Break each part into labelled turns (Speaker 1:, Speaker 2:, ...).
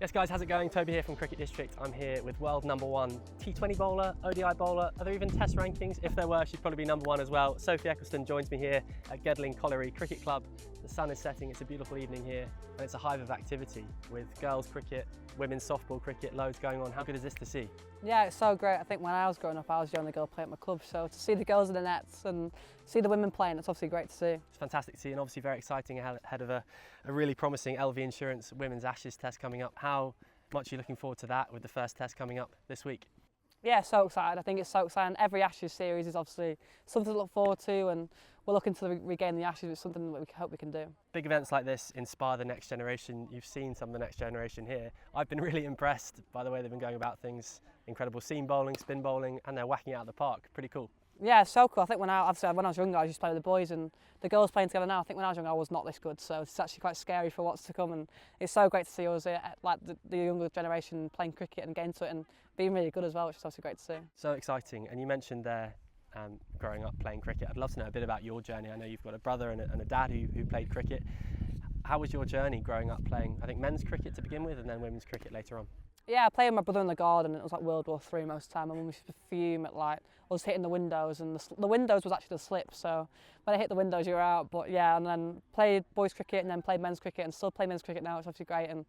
Speaker 1: Yes guys, how's it going? Toby here from Cricket District. I'm here with world #1 T20 bowler, ODI bowler. Are there even test rankings? If there were, she'd probably be #1 as well. Sophie Ecclestone joins me here at Gedling Colliery Cricket Club. The sun is setting, it's a beautiful evening here, and it's a hive of activity with girls cricket, women's softball cricket, loads going on. How good is this to see?
Speaker 2: Yeah, it's so great. I think when I was growing up, I was the only girl playing at my club, so to see the girls in the nets and see the women playing, it's obviously great to see.
Speaker 1: It's fantastic to see, and obviously very exciting ahead of a really promising LV Insurance Women's Ashes test coming up. How much are you looking forward to that with the first test coming up this week?
Speaker 2: Yeah, so excited. I think it's so exciting. Every Ashes series is obviously something to look forward to, and we're looking to regain the Ashes, which is something that we hope we can do.
Speaker 1: Big events like this inspire the next generation. You've seen some of the next generation here. I've been really impressed by the way they've been going about things. Incredible seam bowling, spin bowling, and they're whacking out of the park. Pretty cool.
Speaker 2: Yeah, it's so cool. I think when I was younger, I used to play with the boys, and the girls playing together now. I think when I was younger, I was not this good, so it's actually quite scary for what's to come. And it's so great to see us, like the younger generation, playing cricket and getting into it and being really good as well, which is obviously great to see.
Speaker 1: So exciting. And you mentioned there growing up playing cricket. I'd love to know a bit about your journey. I know you've got a brother and a dad who played cricket. How was your journey growing up playing, I think, men's cricket to begin with and then women's cricket later on?
Speaker 2: Yeah, I played with my brother in the garden, and it was like World War III most of the time, and we used to fume at like us hitting the windows, and the windows was actually the slip, so when I hit the windows you were out. But yeah, and then played boys cricket and then played men's cricket and still play men's cricket now, which is obviously great. And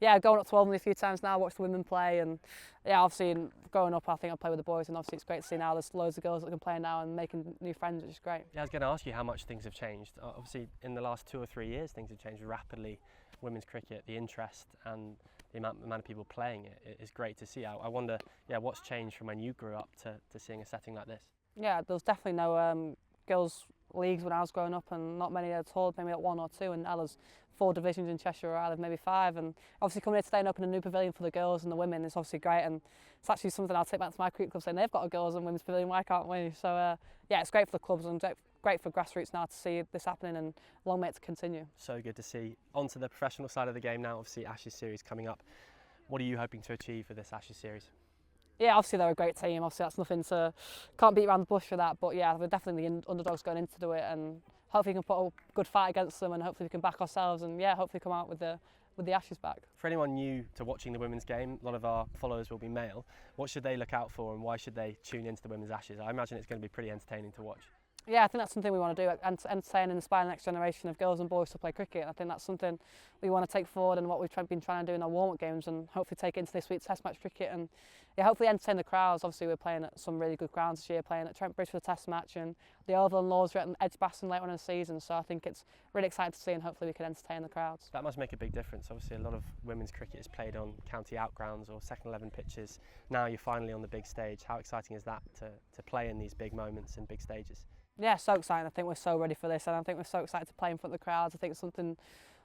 Speaker 2: yeah, going up to Albany a few times now, watched the women play, and yeah, obviously growing up I think I play with the boys, and obviously it's great to see now there's loads of girls that can play now and making new friends, which is great.
Speaker 1: Yeah, I was going to ask you how much things have changed. Obviously in the last 2 or 3 years things have changed rapidly. Women's cricket, the interest and the amount of people playing it is great to see. I wonder, yeah, what's changed from when you grew up to seeing a setting like this?
Speaker 2: Yeah, there was definitely no girls' leagues when I was growing up, and not many at all, maybe like 1 or 2, and now there's 4 divisions in Cheshire where I live, maybe 5, and obviously coming here today and opening a new pavilion for the girls and the women is obviously great, and it's actually something I'll take back to my cricket club saying they've got a girls and women's pavilion, why can't we? So yeah, it's great for the clubs and great for grassroots now to see this happening, and long may it continue. So
Speaker 1: good to see. On to the professional side of the game now, obviously Ashes series coming up. What are you hoping to achieve for this Ashes series?
Speaker 2: Yeah, obviously they're a great team. Obviously that's nothing to, can't beat around the bush for that. But yeah, we're definitely the underdogs going into it, and hopefully we can put a good fight against them, and hopefully we can back ourselves, and yeah, hopefully come out with the Ashes back.
Speaker 1: For anyone new to watching the women's game, a lot of our followers will be male. What should they look out for, and why should they tune into the women's Ashes? I imagine it's going to be pretty entertaining to watch.
Speaker 2: Yeah, I think that's something we want to do, entertain and inspire the next generation of girls and boys to play cricket. I think that's something we want to take forward, and what we've been trying to do in our warm-up games, and hopefully take it into this week's Test match cricket, and yeah, hopefully entertain the crowds. Obviously we're playing at some really good grounds this year, playing at Trent Bridge for the Test match, and the Oval and Lords are at Edgbaston later on in the season, so I think it's really exciting to see, and hopefully we can entertain the crowds.
Speaker 1: That must make a big difference. Obviously a lot of women's cricket is played on county outgrounds or second 11 pitches. Now you're finally on the big stage. How exciting is that to play in these big moments and big stages?
Speaker 2: Yeah, so exciting. I think we're so ready for this, and I think we're so excited to play in front of the crowds. I think it's something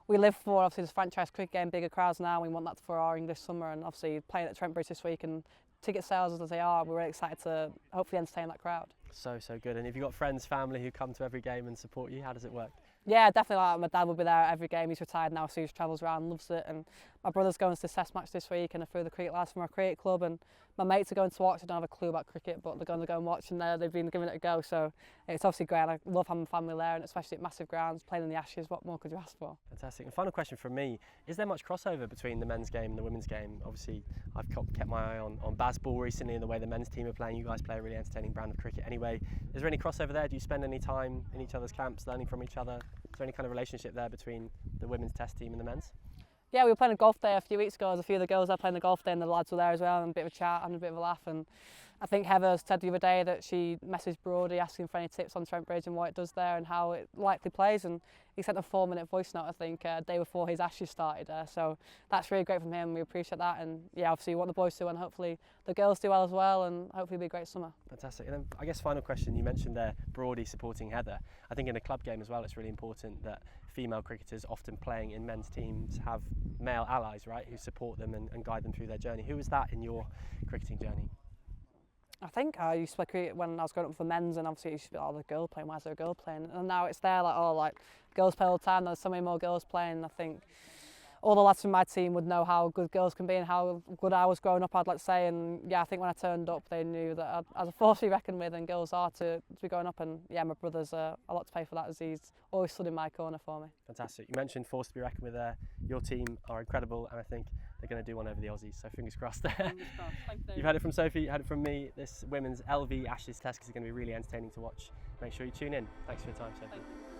Speaker 2: we live for. Obviously there's franchise cricket getting bigger crowds now, we want that for our English summer, and obviously playing at Trent Bridge this week, and ticket sales as they are, we're really excited to hopefully entertain that crowd. So good. And have you got friends, family who come to every game and support you? How does it work? Yeah, definitely. Like, my dad will be there at every game. He's retired now, so he travels around, loves it. And my brother's going to the Test match this week, and a few of the cricket lads from our cricket club, and my mates are going to watch. I don't have a clue about cricket, but they're going to go and watch, and they've been giving it a go. So it's obviously great. I love having family there, and especially at massive grounds, playing in the Ashes. What more could you ask for? Fantastic. And final question from me: is there much crossover between the men's game and the women's game? Obviously, I've kept my eye on Bazball recently, and the way the men's team are playing. You guys play a really entertaining brand of cricket. Anyway, is there any crossover there? Do you spend any time in each other's camps, learning from each other? Is there any kind of relationship there between the women's Test team and the men's? Yeah, we were playing a golf day a few weeks ago. There's a few of the girls there playing the golf day, and the lads were there as well, and a bit of a chat and a bit of a laugh. And I think Heather said the other day that she messaged Brody asking for any tips on Trent Bridge and what it does there and how it likely plays, and he sent a 4-minute voice note, I think, day before his Ashes started. So that's really great from him. We appreciate that, and yeah, obviously we want the boys to, and hopefully the girls do well as well, and hopefully it'll be a great summer. Fantastic. And then I guess final question, you mentioned there Brody supporting Heather. I think in a club game as well, it's really important that female cricketers often playing in men's teams have male allies, right, who support them and guide them through their journey. Who was that in your cricketing journey? I think I used to play cricket when I was growing up for men's, and obviously it used to be, oh, the girl playing, why is there a girl playing? And now it's there, like, oh, like, girls play all the time, there's so many more girls playing. I think all the lads from my team would know how good girls can be and how good I was growing up, I'd like to say. And yeah, I think when I turned up, they knew that I was a force to be reckoned with, and girls are to be growing up. And yeah, my brother's a lot to pay for that, as he's always stood in my corner for me. Fantastic. You mentioned force to be reckoned with there. Your team are incredible, and I think
Speaker 1: they're going to do one over the Aussies, so fingers crossed.
Speaker 2: Fingers crossed. Thank you.
Speaker 1: You've had it from Sophie, you had it from me. This women's LV Ashes test is going to be really entertaining to watch. Make sure you tune in. Thanks for your time, Sophie.
Speaker 2: Thank you.